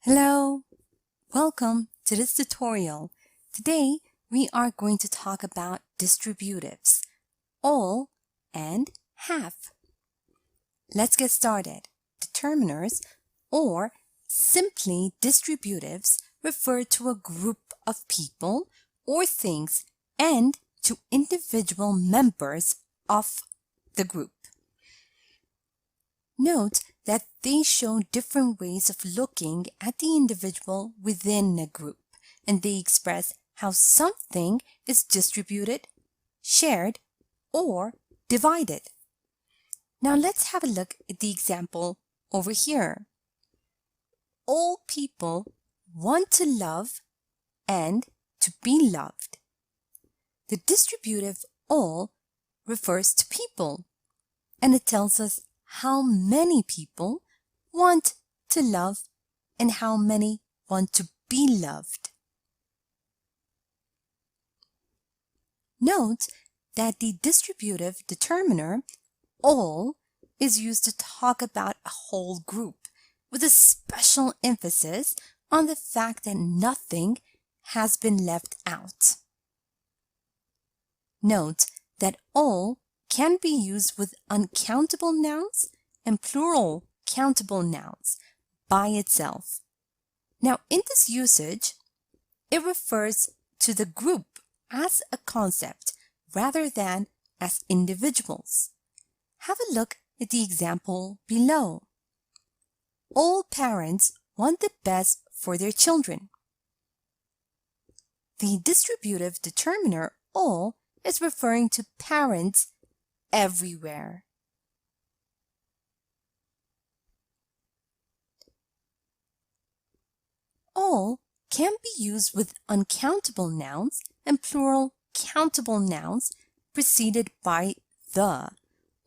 Hello, welcome to this tutorial. Today we are going to talk about distributives, all and half. Let's get started. Determiners, or simply distributives, refer to a group of people or things and to individual members of the group. Note that they show different ways of looking at the individual within a group, and they express how something is distributed, shared, or divided. Now let's have a look at the example over here. All people want to love and to be loved. The distributive all refers to people, and it tells us how many people want to love and how many want to be loved. Note that the distributive determiner, all, is used to talk about a whole group, with a special emphasis on the fact that nothing has been left out. Note that all can be used with uncountable nouns and plural countable nouns by itself. Now, in this usage, it refers to the group as a concept rather than as individuals. Have a look at the example below. All parents want the best for their children. The distributive determiner all is referring to parents everywhere. All can be used with uncountable nouns and plural countable nouns preceded by the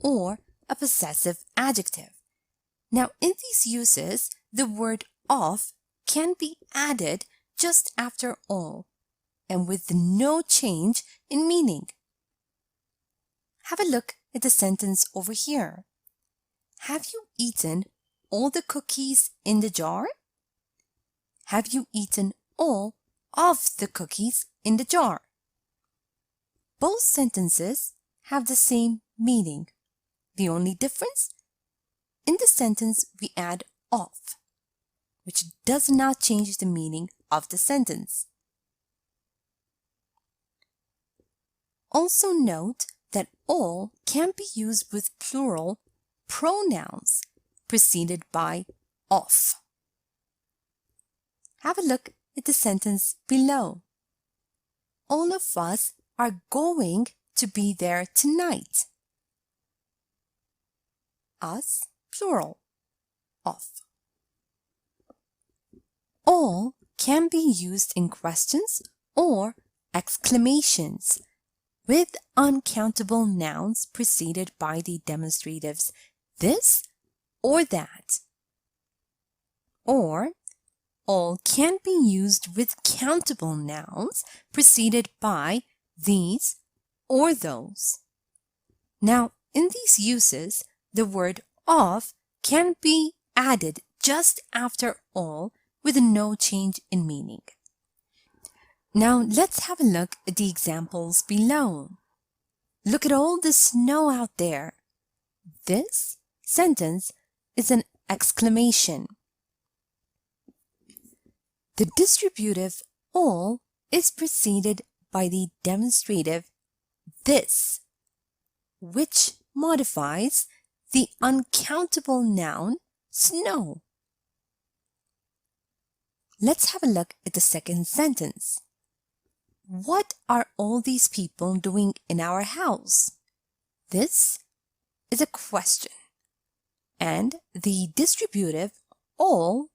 or a possessive adjective. Now, in these uses, the word of can be added just after all and with no change in meaning. Have a look at the sentence over here. Have you eaten all the cookies in the jar? Have you eaten all of the cookies in the jar? Both sentences have the same meaning. The only difference? In the sentence, we add of, which does not change the meaning of the sentence. Also note that all can be used with plural pronouns preceded by of. Have a look at the sentence below. All of us are going to be there tonight. Us, plural, of. All can be used in questions or exclamations with uncountable nouns preceded by the demonstratives this or that. Or all can be used with countable nouns preceded by these or those. Now, in these uses, the word of can be added just after all with no change in meaning. Now, let's have a look at the examples below. Look at all the snow out there. This sentence is an exclamation. The distributive all is preceded by the demonstrative this, which modifies the uncountable noun snow. Let's have a look at the second sentence. What are all these people doing in our house? This is a question, and the distributive all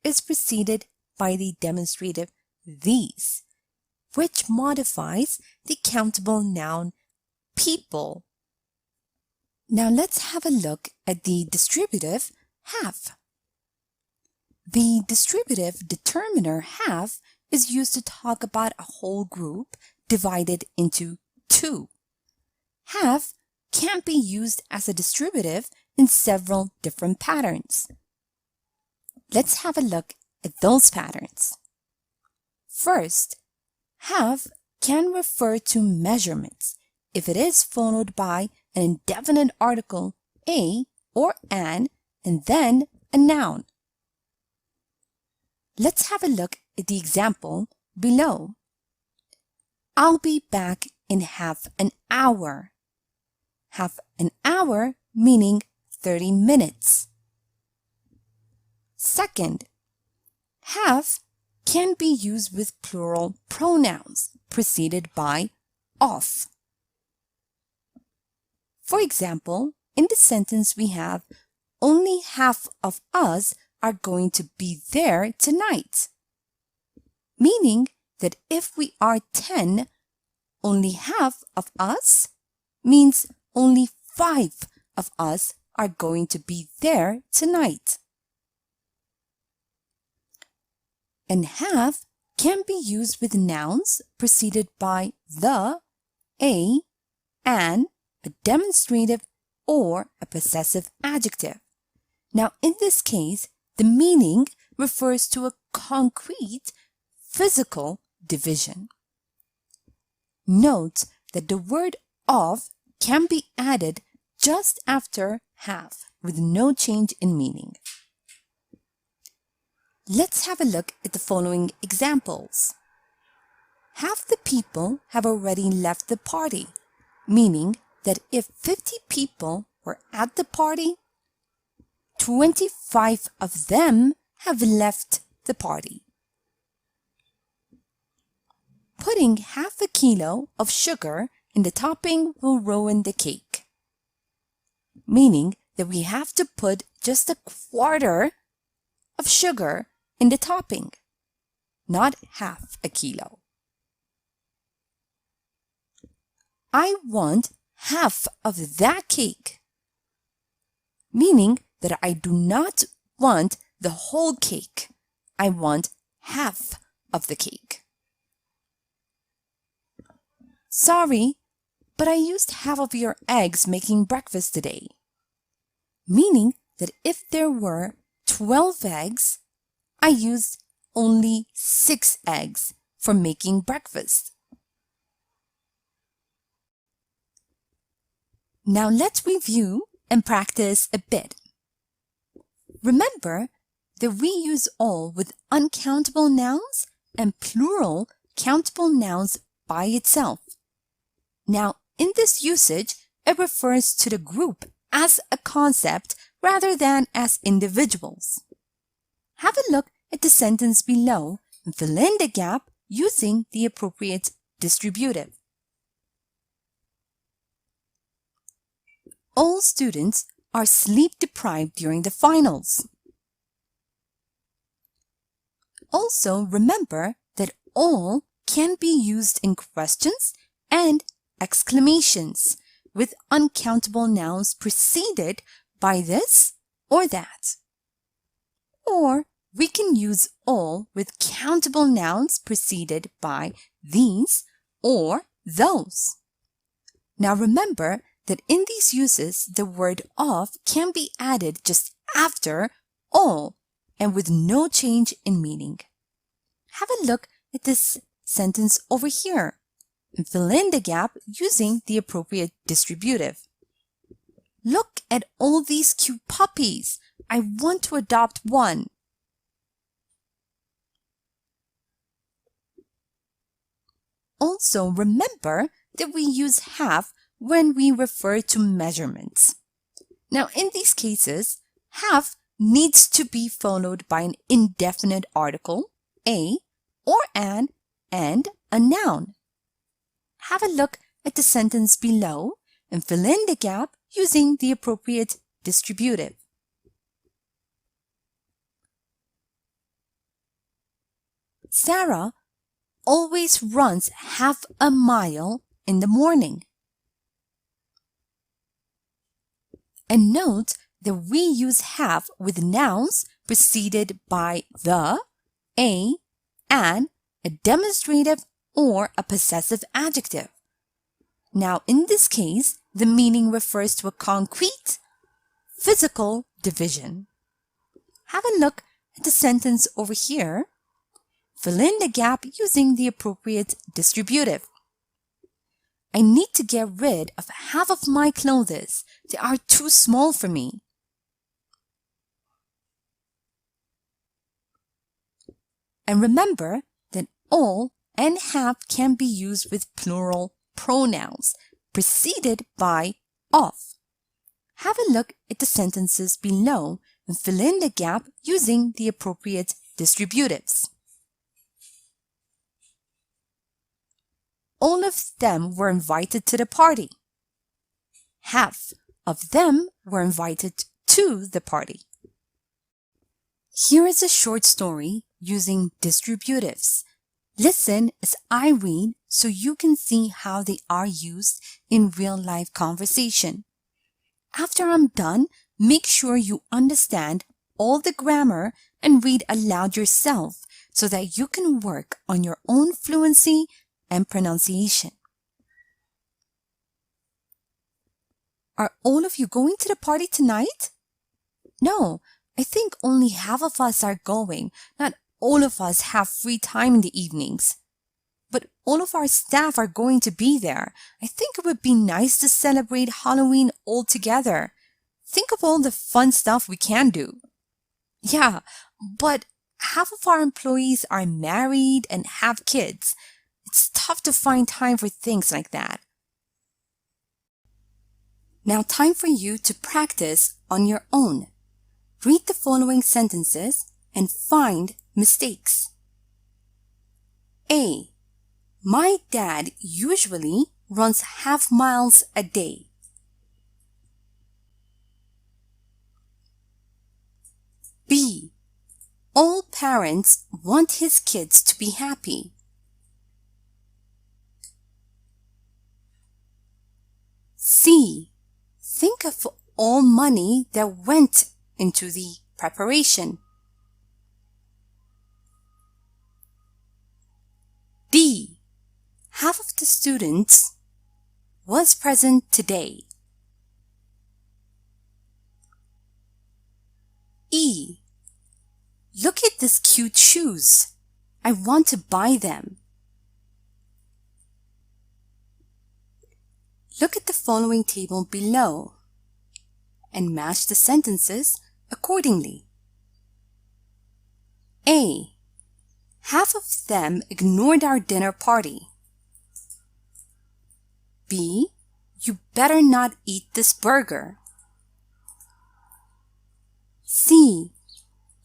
is preceded by the demonstrative these, which modifies the countable noun people. Now let's have a look at the distributive have. The distributive determiner have is used to talk about a whole group divided into two. Have can be used as a distributive in several different patterns. Let's have a look at those patterns. First, have can refer to measurements if it is followed by an indefinite article, a or an, and then a noun. Let's have a look at the example below. I'll be back in half an hour. Half an hour meaning 30 minutes. Second, have can be used with plural pronouns preceded by of. For example, in the sentence we have, only half of us are going to be there tonight. Meaning that if we are 10, only half of us means only 5 of us are going to be there tonight. And have can be used with nouns preceded by the, a, an, a demonstrative, or a possessive adjective. Now, in this case, the meaning refers to a concrete physical division. Note that the word of can be added just after have with no change in meaning. Let's have a look at the following examples. Half the people have already left the party, meaning that if 50 people were at the party, 25 of them have left the party. Putting half a kilo of sugar in the topping will ruin the cake, meaning that we have to put just a quarter of sugar in the topping, not half a kilo. I want half of that cake, meaning that I do not want the whole cake. I want half of the cake. Sorry, but I used half of your eggs making breakfast today. Meaning that if there were 12 eggs, I used only 6 eggs for making breakfast. Now let's review and practice a bit. Remember that we use all with uncountable nouns and plural countable nouns by itself. Now, in this usage, it refers to the group as a concept rather than as individuals. Have a look at the sentence below and fill in the gap using the appropriate distributive. All students are sleep deprived during the finals. Also, remember that all can be used in questions and exclamations with uncountable nouns preceded by this or that. Or we can use all with countable nouns preceded by these or those. Now remember that in these uses, the word of can be added just after all and with no change in meaning. Have a look at this sentence over here and fill in the gap using the appropriate distributive. Look at all these cute puppies. I want to adopt one. Also, remember that we use have when we refer to measurements. Now, in these cases, have needs to be followed by an indefinite article, a, or an, and a noun. Have a look at the sentence below and fill in the gap using the appropriate distributive. Sarah always runs half a mile in the morning. And note that we use have with nouns preceded by the, a, an, a demonstrative, or a possessive adjective. Now, in this case, the meaning refers to a concrete, physical division. Have a look at the sentence over here. Fill in the gap using the appropriate distributive. I need to get rid of half of my clothes. They are too small for me. And remember that all and half can be used with plural pronouns preceded by of. Have a look at the sentences below and fill in the gap using the appropriate distributives. All of them were invited to the party. Half of them were invited to the party. Here is a short story using distributives. Listen as I read so you can see how they are used in real-life conversation. After I'm done, make sure you understand all the grammar and read aloud yourself so that you can work on your own fluency and pronunciation. Are all of you going to the party tonight? No, I think only half of us are going. Not all of us have free time in the evenings. But all of our staff are going to be there. I think it would be nice to celebrate Halloween all together. Think of all the fun stuff we can do. Yeah, but half of our employees are married and have kids. It's tough to find time for things like that. Now time for you to practice on your own. Read the following sentences and find mistakes. A. My dad usually runs half miles a day. B. All parents want his kids to be happy. C. Think of all money that went into the preparation. D. Half of the students was present today. E. Look at these cute shoes. I want to buy them. Look at the following table below and match the sentences accordingly. A. Half of them ignored our dinner party. B. You better not eat this burger. C.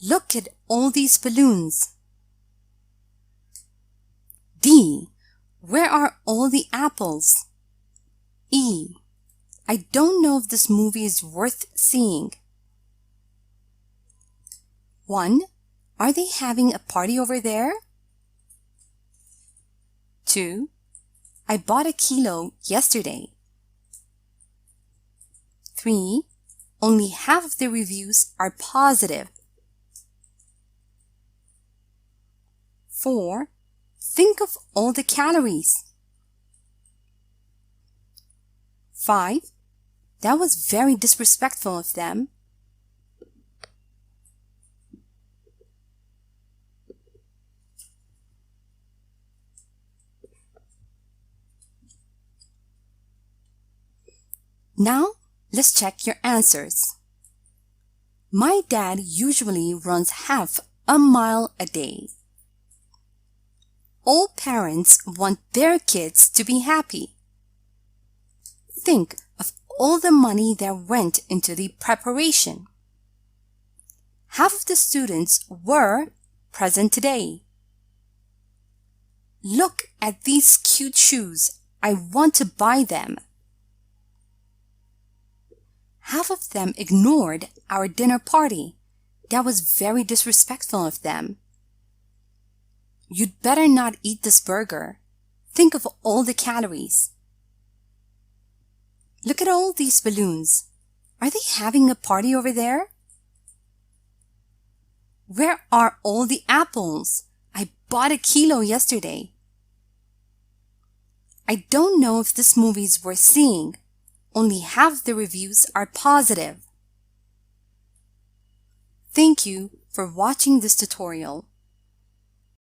Look at all these balloons. D. Where are all the apples? E. I don't know if this movie is worth seeing. 1. Are they having a party over there? 2. I bought a kilo yesterday. 3. Only half of the reviews are positive. 4. Think of all the calories. 5. That was very disrespectful of them. Now, let's check your answers. My dad usually runs half a mile a day. All parents want their kids to be happy. Think of all the money that went into the preparation. Half of the students were present today. Look at these cute shoes. I want to buy them. Half of them ignored our dinner party. That was very disrespectful of them. You'd better not eat this burger. Think of all the calories. Look at all these balloons. Are they having a party over there? Where are all the apples? I bought a kilo yesterday. I don't know if this movie is worth seeing. Only half the reviews are positive. Thank you for watching this tutorial.